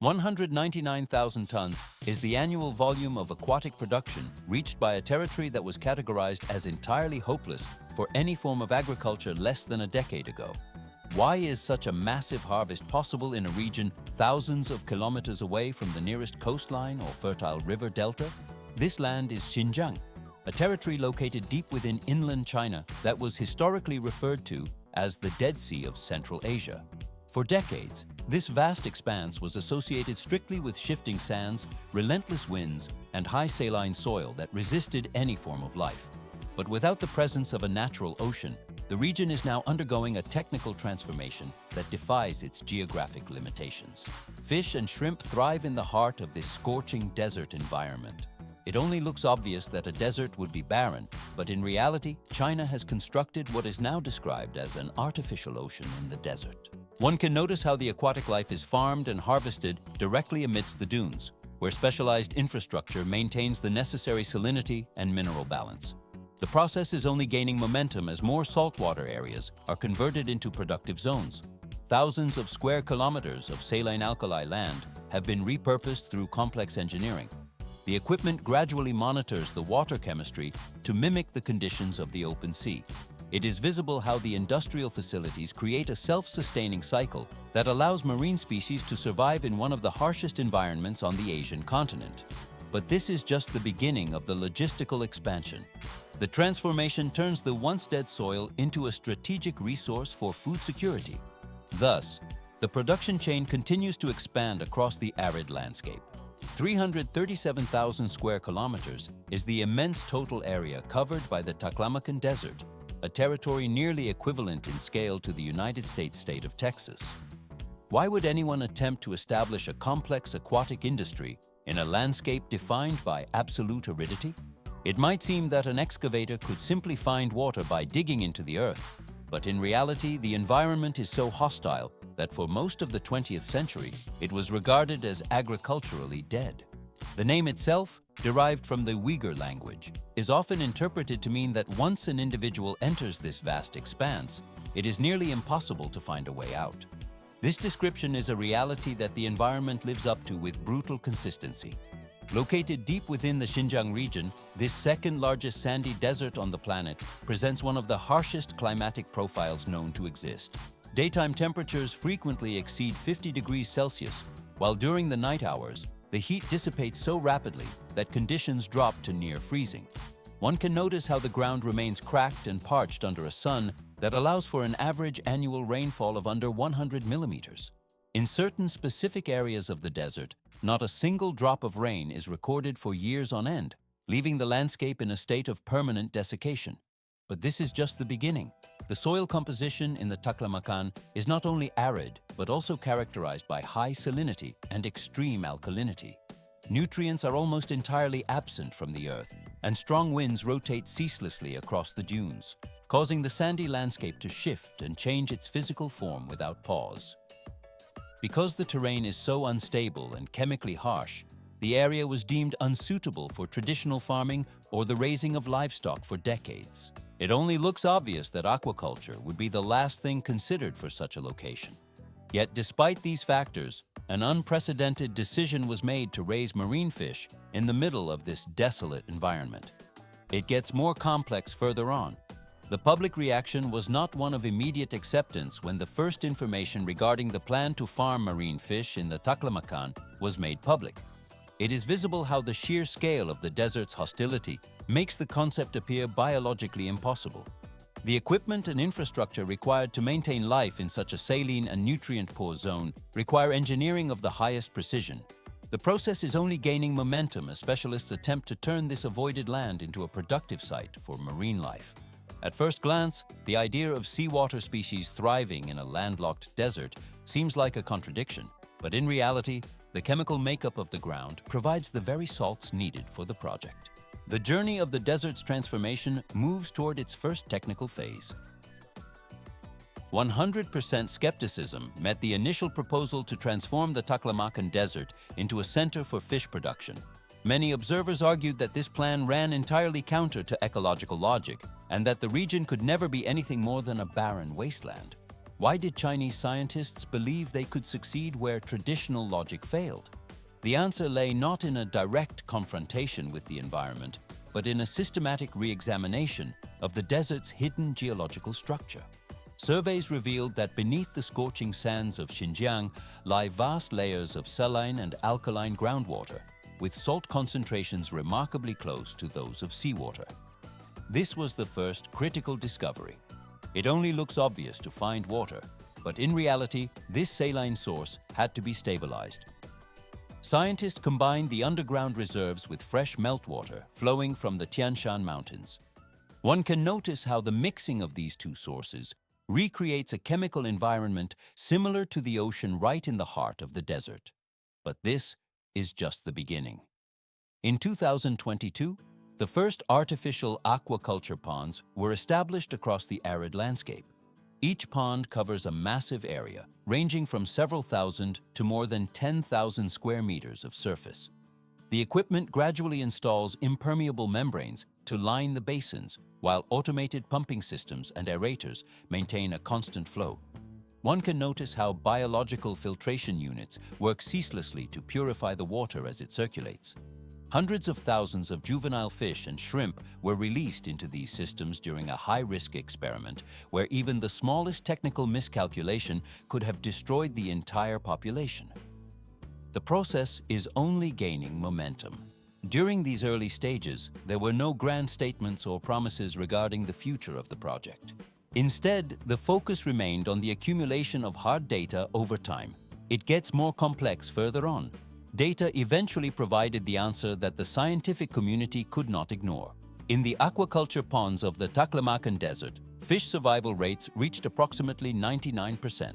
199,000 tons is the annual volume of aquatic production reached by a territory that was categorized as entirely hopeless for any form of agriculture less than a decade ago. Why is such a massive harvest possible in a region thousands of kilometers away from the nearest coastline or fertile river delta? This land is Xinjiang, a territory located deep within inland China that was historically referred to as the Dead Sea of Central Asia. For decades, this vast expanse was associated strictly with shifting sands, relentless winds, and high saline soil that resisted any form of life. But without the presence of a natural ocean, the region is now undergoing a technical transformation that defies its geographic limitations. Fish and shrimp thrive in the heart of this scorching desert environment. It only looks obvious that a desert would be barren, but in reality, China has constructed what is now described as an artificial ocean in the desert. One can notice how the aquatic life is farmed and harvested directly amidst the dunes, where specialized infrastructure maintains the necessary salinity and mineral balance. The process is only gaining momentum as more saltwater areas are converted into productive zones. Thousands of square kilometers of saline-alkali land have been repurposed through complex engineering. The equipment gradually monitors the water chemistry to mimic the conditions of the open sea. It is visible how the industrial facilities create a self-sustaining cycle that allows marine species to survive in one of the harshest environments on the Asian continent. But this is just the beginning of the logistical expansion. The transformation turns the once dead soil into a strategic resource for food security. Thus, the production chain continues to expand across the arid landscape. 337,000 square kilometers is the immense total area covered by the Taklamakan Desert, a territory nearly equivalent in scale to the United States state of Texas. Why would anyone attempt to establish a complex aquatic industry in a landscape defined by absolute aridity? It might seem that an excavator could simply find water by digging into the earth, but in reality, the environment is so hostile that for most of the 20th century, it was regarded as agriculturally dead. The name itself, derived from the Uyghur language, is often interpreted to mean that once an individual enters this vast expanse, it is nearly impossible to find a way out. This description is a reality that the environment lives up to with brutal consistency. Located deep within the Xinjiang region, this second largest sandy desert on the planet presents one of the harshest climatic profiles known to exist. Daytime temperatures frequently exceed 50 degrees Celsius, while during the night hours, the heat dissipates so rapidly that conditions drop to near freezing. One can notice how the ground remains cracked and parched under a sun that allows for an average annual rainfall of under 100 millimeters. In certain specific areas of the desert, not a single drop of rain is recorded for years on end, leaving the landscape in a state of permanent desiccation. But this is just the beginning. The soil composition in the Taklamakan is not only arid, but also characterized by high salinity and extreme alkalinity. Nutrients are almost entirely absent from the earth, and strong winds rotate ceaselessly across the dunes, causing the sandy landscape to shift and change its physical form without pause. Because the terrain is so unstable and chemically harsh, the area was deemed unsuitable for traditional farming or the raising of livestock for decades. It only looks obvious that aquaculture would be the last thing considered for such a location. Yet despite these factors, an unprecedented decision was made to raise marine fish in the middle of this desolate environment. It gets more complex further on. The public reaction was not one of immediate acceptance when the first information regarding the plan to farm marine fish in the Taklamakan was made public. It is visible how the sheer scale of the desert's hostility makes the concept appear biologically impossible. The equipment and infrastructure required to maintain life in such a saline and nutrient-poor zone require engineering of the highest precision. The process is only gaining momentum as specialists attempt to turn this avoided land into a productive site for marine life. At first glance, the idea of seawater species thriving in a landlocked desert seems like a contradiction, but in reality, the chemical makeup of the ground provides the very salts needed for the project. The journey of the desert's transformation moves toward its first technical phase. 100% skepticism met the initial proposal to transform the Taklamakan Desert into a center for fish production. Many observers argued that this plan ran entirely counter to ecological logic and that the region could never be anything more than a barren wasteland. Why did Chinese scientists believe they could succeed where traditional logic failed? The answer lay not in a direct confrontation with the environment, but in a systematic re-examination of the desert's hidden geological structure. Surveys revealed that beneath the scorching sands of Xinjiang lie vast layers of saline and alkaline groundwater, with salt concentrations remarkably close to those of seawater. This was the first critical discovery. It only looks obvious to find water, but in reality, this saline source had to be stabilized. Scientists combined the underground reserves with fresh meltwater flowing from the Tian Shan Mountains. One can notice how the mixing of these two sources recreates a chemical environment similar to the ocean right in the heart of the desert. But this is just the beginning. In 2022, the first artificial aquaculture ponds were established across the arid landscape. Each pond covers a massive area, ranging from several thousand to more than 10,000 square meters of surface. The equipment gradually installs impermeable membranes to line the basins, while automated pumping systems and aerators maintain a constant flow. One can notice how biological filtration units work ceaselessly to purify the water as it circulates. Hundreds of thousands of juvenile fish and shrimp were released into these systems during a high-risk experiment where even the smallest technical miscalculation could have destroyed the entire population. The process is only gaining momentum. During these early stages, there were no grand statements or promises regarding the future of the project. Instead, the focus remained on the accumulation of hard data over time. It gets more complex further on. Data eventually provided the answer that the scientific community could not ignore. In the aquaculture ponds of the Taklamakan Desert, fish survival rates reached approximately 99%.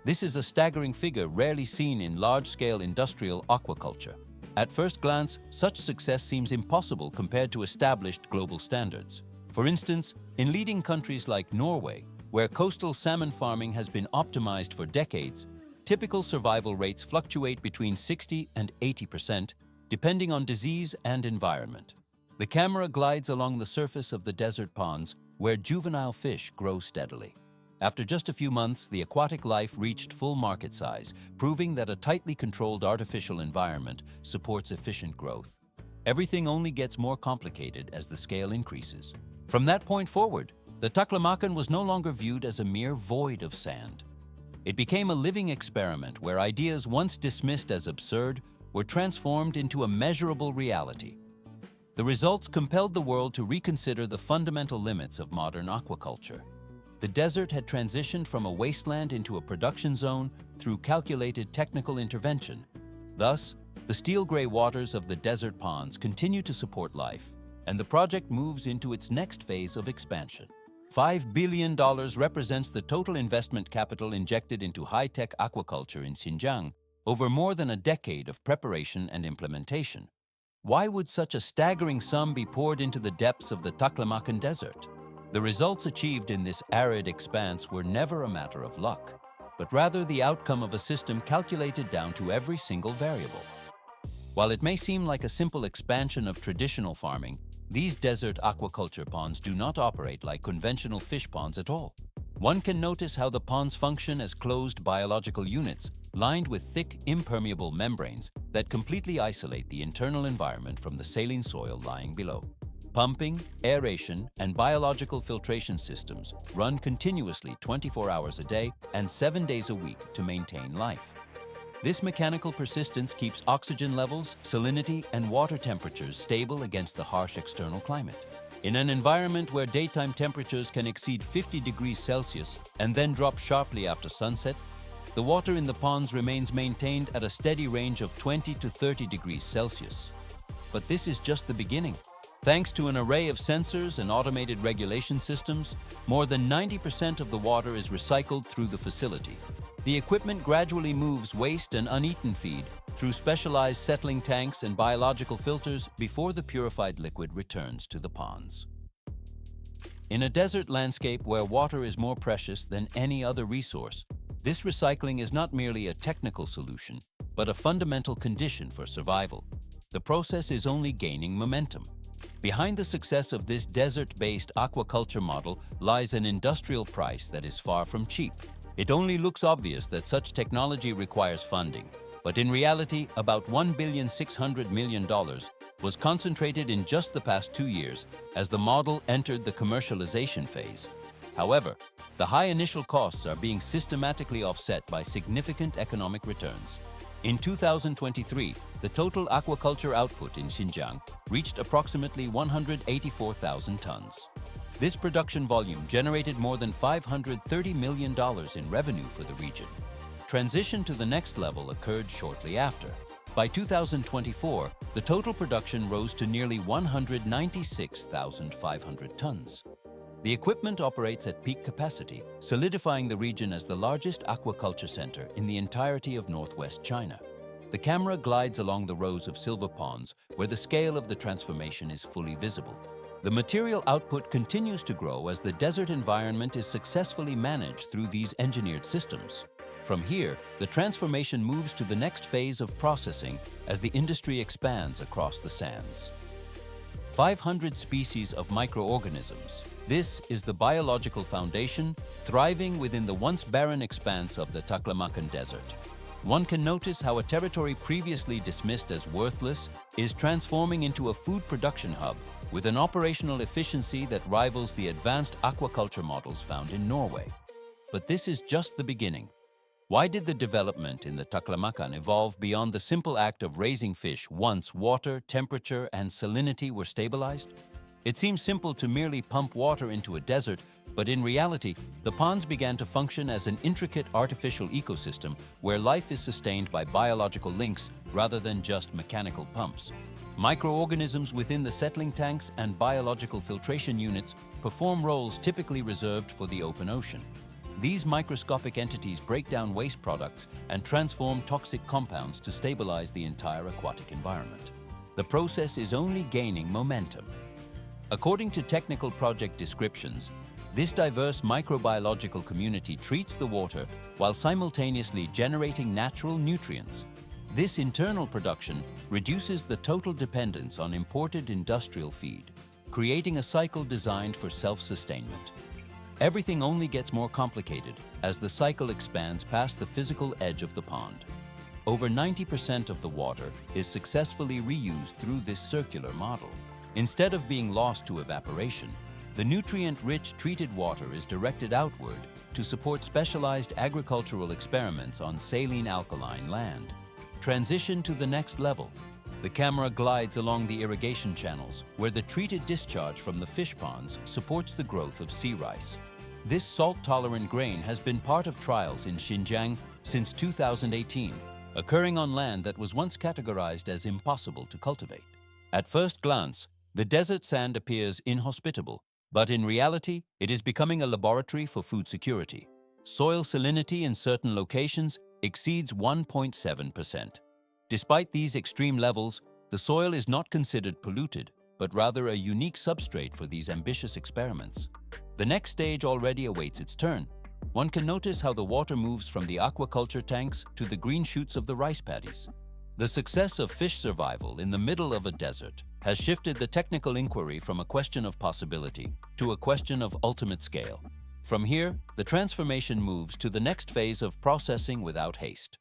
This is a staggering figure rarely seen in large-scale industrial aquaculture. At first glance, such success seems impossible compared to established global standards. For instance, in leading countries like Norway, where coastal salmon farming has been optimized for decades, typical survival rates fluctuate between 60 and 80%, depending on disease and environment. The camera glides along the surface of the desert ponds, where juvenile fish grow steadily. After just a few months, the aquatic life reached full market size, proving that a tightly controlled artificial environment supports efficient growth. Everything only gets more complicated as the scale increases. From that point forward, the Taklamakan was no longer viewed as a mere void of sand. It became a living experiment where ideas once dismissed as absurd were transformed into a measurable reality. The results compelled the world to reconsider the fundamental limits of modern aquaculture. The desert had transitioned from a wasteland into a production zone through calculated technical intervention. Thus, the steel-gray waters of the desert ponds continue to support life, and the project moves into its next phase of expansion. $5 billion represents the total investment capital injected into high-tech aquaculture in Xinjiang over more than a decade of preparation and implementation. Why would such a staggering sum be poured into the depths of the Taklamakan Desert? The results achieved in this arid expanse were never a matter of luck, but rather the outcome of a system calculated down to every single variable. While it may seem like a simple expansion of traditional farming, these desert aquaculture ponds do not operate like conventional fish ponds at all. One can notice how the ponds function as closed biological units, lined with thick, impermeable membranes that completely isolate the internal environment from the saline soil lying below. Pumping, aeration, and biological filtration systems run continuously 24 hours a day and 7 days a week to maintain life. This mechanical persistence keeps oxygen levels, salinity, and water temperatures stable against the harsh external climate. In an environment where daytime temperatures can exceed 50 degrees Celsius and then drop sharply after sunset, the water in the ponds remains maintained at a steady range of 20 to 30 degrees Celsius. But this is just the beginning. Thanks to an array of sensors and automated regulation systems, more than 90% of the water is recycled through the facility. The equipment gradually moves waste and uneaten feed through specialized settling tanks and biological filters before the purified liquid returns to the ponds. In a desert landscape where water is more precious than any other resource, this recycling is not merely a technical solution, but a fundamental condition for survival. The process is only gaining momentum. Behind the success of this desert-based aquaculture model lies an industrial price that is far from cheap. It only looks obvious that such technology requires funding, but in reality, about $1,600,000,000 was concentrated in just the past 2 years as the model entered the commercialization phase. However, the high initial costs are being systematically offset by significant economic returns. In 2023, the total aquaculture output in Xinjiang reached approximately 184,000 tons. This production volume generated more than $530 million in revenue for the region. Transition to the next level occurred shortly after. By 2024, the total production rose to nearly 196,500 tons. The equipment operates at peak capacity, solidifying the region as the largest aquaculture center in the entirety of northwest China. The camera glides along the rows of silver ponds where the scale of the transformation is fully visible. The material output continues to grow as the desert environment is successfully managed through these engineered systems. From here, the transformation moves to the next phase of processing as the industry expands across the sands. 500 species of microorganisms. This is the biological foundation thriving within the once barren expanse of the Taklamakan Desert. One can notice how a territory previously dismissed as worthless is transforming into a food production hub with an operational efficiency that rivals the advanced aquaculture models found in Norway. But this is just the beginning. Why did the development in the Taklamakan evolve beyond the simple act of raising fish once water, temperature, and salinity were stabilized? It seems simple to merely pump water into a desert, but in reality, the ponds began to function as an intricate artificial ecosystem where life is sustained by biological links rather than just mechanical pumps. Microorganisms within the settling tanks and biological filtration units perform roles typically reserved for the open ocean. These microscopic entities break down waste products and transform toxic compounds to stabilize the entire aquatic environment. The process is only gaining momentum. According to technical project descriptions, this diverse microbiological community treats the water while simultaneously generating natural nutrients. This internal production reduces the total dependence on imported industrial feed, creating a cycle designed for self-sustainment. Everything only gets more complicated as the cycle expands past the physical edge of the pond. Over 90% of the water is successfully reused through this circular model. Instead of being lost to evaporation, the nutrient-rich treated water is directed outward to support specialized agricultural experiments on saline-alkaline land. Transition to the next level. The camera glides along the irrigation channels where the treated discharge from the fish ponds supports the growth of sea rice. This salt-tolerant grain has been part of trials in Xinjiang since 2018, occurring on land that was once categorized as impossible to cultivate. At first glance, the desert sand appears inhospitable, but in reality, it is becoming a laboratory for food security. Soil salinity in certain locations exceeds 1.7%. Despite these extreme levels, the soil is not considered polluted, but rather a unique substrate for these ambitious experiments. The next stage already awaits its turn. One can notice how the water moves from the aquaculture tanks to the green shoots of the rice paddies. The success of fish survival in the middle of a desert has shifted the technical inquiry from a question of possibility to a question of ultimate scale. From here, the transformation moves to the next phase of processing without haste.